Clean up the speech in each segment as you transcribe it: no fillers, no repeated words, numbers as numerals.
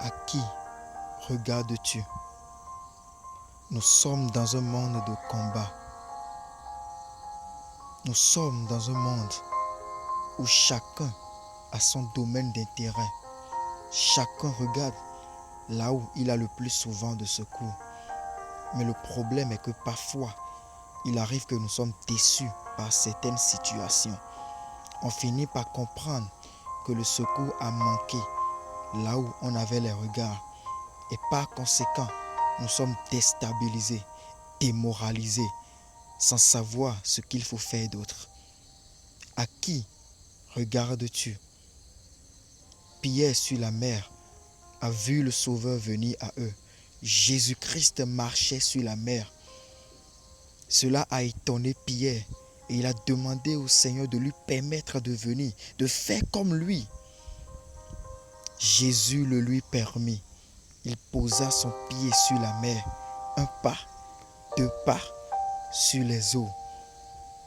À qui regardes-tu? Nous sommes dans un monde de combat. Nous sommes dans un monde où chacun a son domaine d'intérêt. Chacun regarde là où il a le plus souvent de secours. Mais le problème est que parfois, il arrive que nous sommes déçus par certaines situations. On finit par comprendre que le secours a manqué là où on avait les regards. Et par conséquent, nous sommes déstabilisés, démoralisés, sans savoir ce qu'il faut faire d'autre. À qui regardes-tu? Pierre sur la mer a vu le Sauveur venir à eux. Jésus-Christ marchait sur la mer. Cela a étonné Pierre et il a demandé au Seigneur de lui permettre de venir, de faire comme lui. Jésus le lui permit. Il posa son pied sur la mer, un pas, deux pas sur les eaux.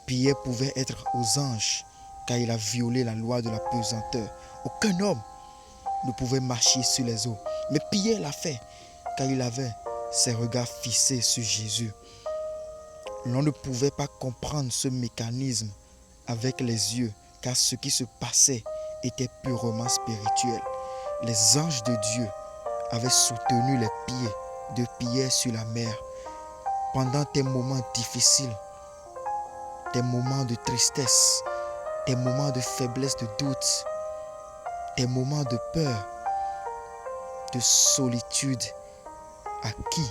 Pierre pouvait être aux anges car il a violé la loi de la pesanteur. Aucun homme ne pouvait marcher sur les eaux. Mais Pierre l'a fait car il avait ses regards fixés sur Jésus. L'on ne pouvait pas comprendre ce mécanisme avec les yeux car ce qui se passait était purement spirituel. Les anges de Dieu avaient soutenu les pieds de Pierre sur la mer. Pendant tes moments difficiles, tes moments de tristesse, tes moments de faiblesse, de doute, tes moments de peur, de solitude, à qui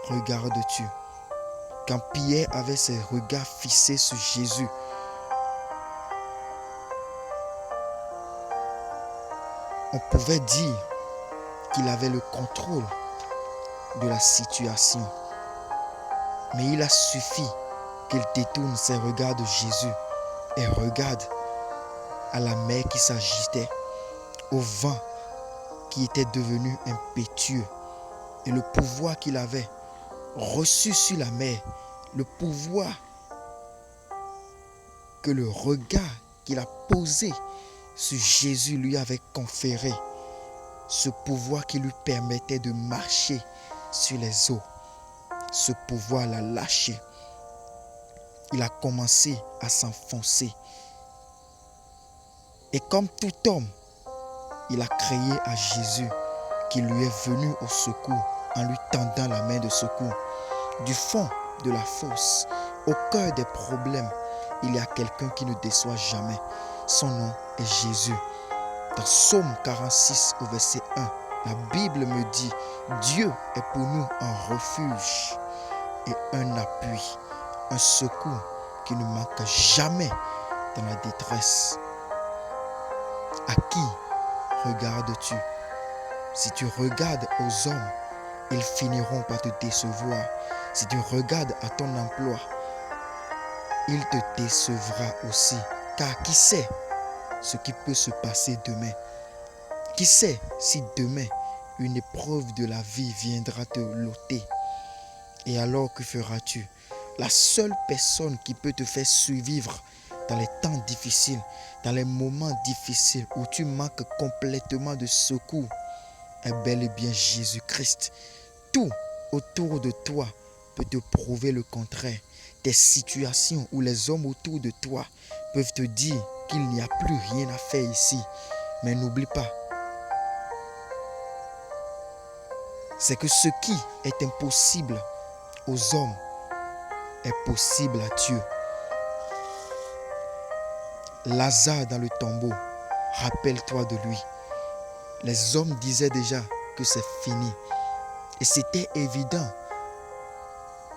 regardes-tu? Quand Pierre avait ses regards fixés sur Jésus, on pouvait dire qu'il avait le contrôle de la situation. Mais il a suffi qu'il détourne ses regards de Jésus et regarde à la mer qui s'agitait, au vent qui était devenu impétueux et le pouvoir qu'il avait reçu sur la mer, le pouvoir que le regard qu'il a posé sur Jésus lui avait conféré, ce pouvoir qui lui permettait de marcher sur les eaux. Ce pouvoir l'a lâché. Il a commencé à s'enfoncer. Et comme tout homme, il a crié à Jésus qui lui est venu au secours en lui tendant la main de secours. Du fond de la fosse, au cœur des problèmes, il y a quelqu'un qui ne déçoit jamais. Son nom est Jésus. Dans Psaume 46 au verset 1, la Bible me dit, Dieu est pour nous un refuge et un appui, un secours qui ne manque jamais dans la détresse. À qui regardes-tu? Si tu regardes aux hommes, ils finiront par te décevoir. Si tu regardes à ton emploi, il te décevra aussi. Car qui sait ce qui peut se passer demain? Qui sait si demain une épreuve de la vie viendra te l'ôter? Et alors que feras-tu? La seule personne qui peut te faire survivre dans les temps difficiles, dans les moments difficiles où tu manques complètement de secours, est bel et bien Jésus-Christ. Tout autour de toi peut te prouver le contraire. Des situations où les hommes autour de toi peuvent te dire qu'il n'y a plus rien à faire ici. Mais n'oublie pas, c'est que ce qui est impossible aux hommes est possible à Dieu. Lazare dans le tombeau, rappelle-toi de lui. Les hommes disaient déjà que c'est fini. Et c'était évident,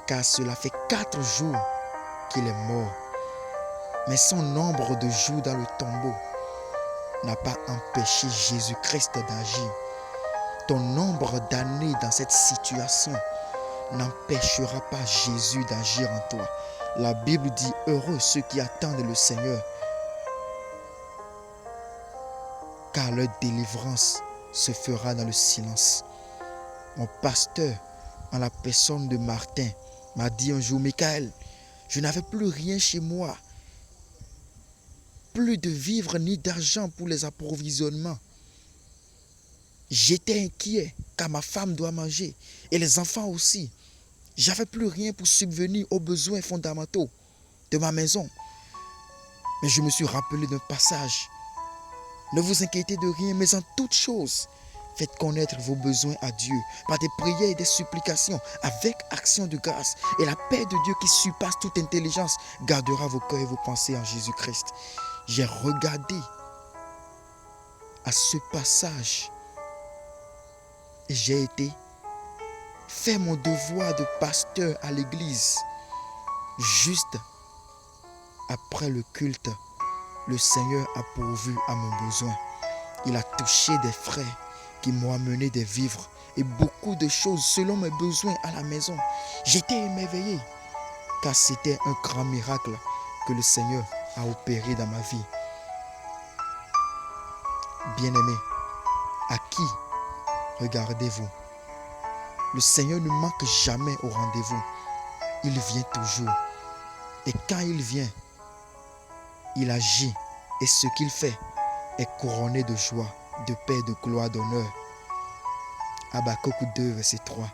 car cela fait 4 jours qu'il est mort. Mais son nombre de jours dans le tombeau n'a pas empêché Jésus-Christ d'agir. Ton nombre d'années dans cette situation n'empêchera pas Jésus d'agir en toi. La Bible dit, heureux ceux qui attendent le Seigneur, car leur délivrance se fera dans le silence. Mon pasteur, en la personne de Martin, m'a dit un jour, Michael, je n'avais plus rien chez moi, plus de vivres ni d'argent pour les approvisionnements. J'étais inquiet car ma femme doit manger et les enfants aussi. J'avais plus rien pour subvenir aux besoins fondamentaux de ma maison. Mais je me suis rappelé d'un passage. Ne vous inquiétez de rien, mais en toute chose, faites connaître vos besoins à Dieu par des prières et des supplications avec action de grâce. Et la paix de Dieu qui surpasse toute intelligence gardera vos cœurs et vos pensées en Jésus-Christ. J'ai regardé à ce passage et j'ai été faire mon devoir de pasteur à l'église. Juste après le culte, le Seigneur a pourvu à mon besoin. Il a touché des frères qui m'ont amené des vivres et beaucoup de choses selon mes besoins à la maison. J'étais émerveillé car c'était un grand miracle que le Seigneur a opéré dans ma vie. Bien-aimés, à qui regardez-vous? Le Seigneur ne manque jamais au rendez-vous. Il vient toujours. Et quand il vient, il agit. Et ce qu'il fait est couronné de joie, de paix, de gloire, d'honneur. Habakkuk 2, verset 3.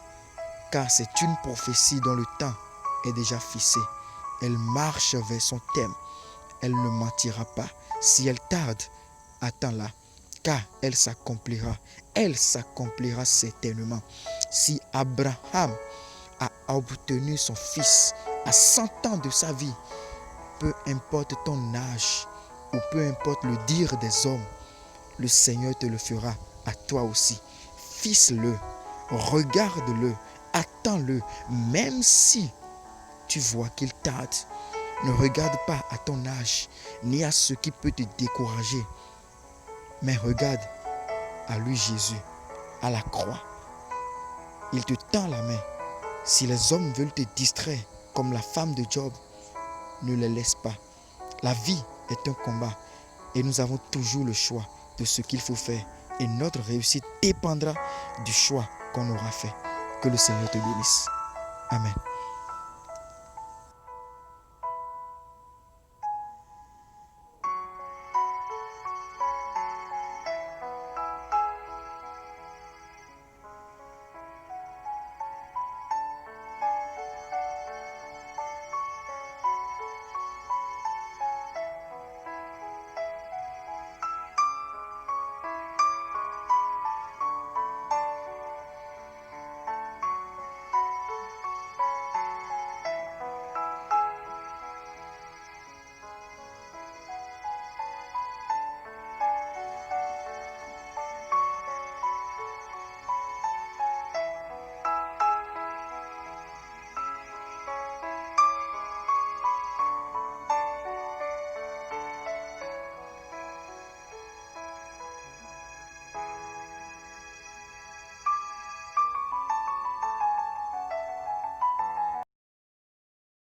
Car c'est une prophétie dont le temps est déjà fixé. Elle marche vers son thème. Elle ne mentira pas. Si elle tarde, attends-la, car elle s'accomplira. Elle s'accomplira certainement. Si Abraham a obtenu son fils à 100 ans de sa vie, peu importe ton âge ou peu importe le dire des hommes, le Seigneur te le fera à toi aussi. Fixe-le, regarde-le, attends-le, même si tu vois qu'il tarde. Ne regarde pas à ton âge, ni à ce qui peut te décourager, mais regarde à lui Jésus, à la croix. Il te tend la main. Si les hommes veulent te distraire, comme la femme de Job, ne les laisse pas. La vie est un combat et nous avons toujours le choix de ce qu'il faut faire. Et notre réussite dépendra du choix qu'on aura fait. Que le Seigneur te bénisse. Amen.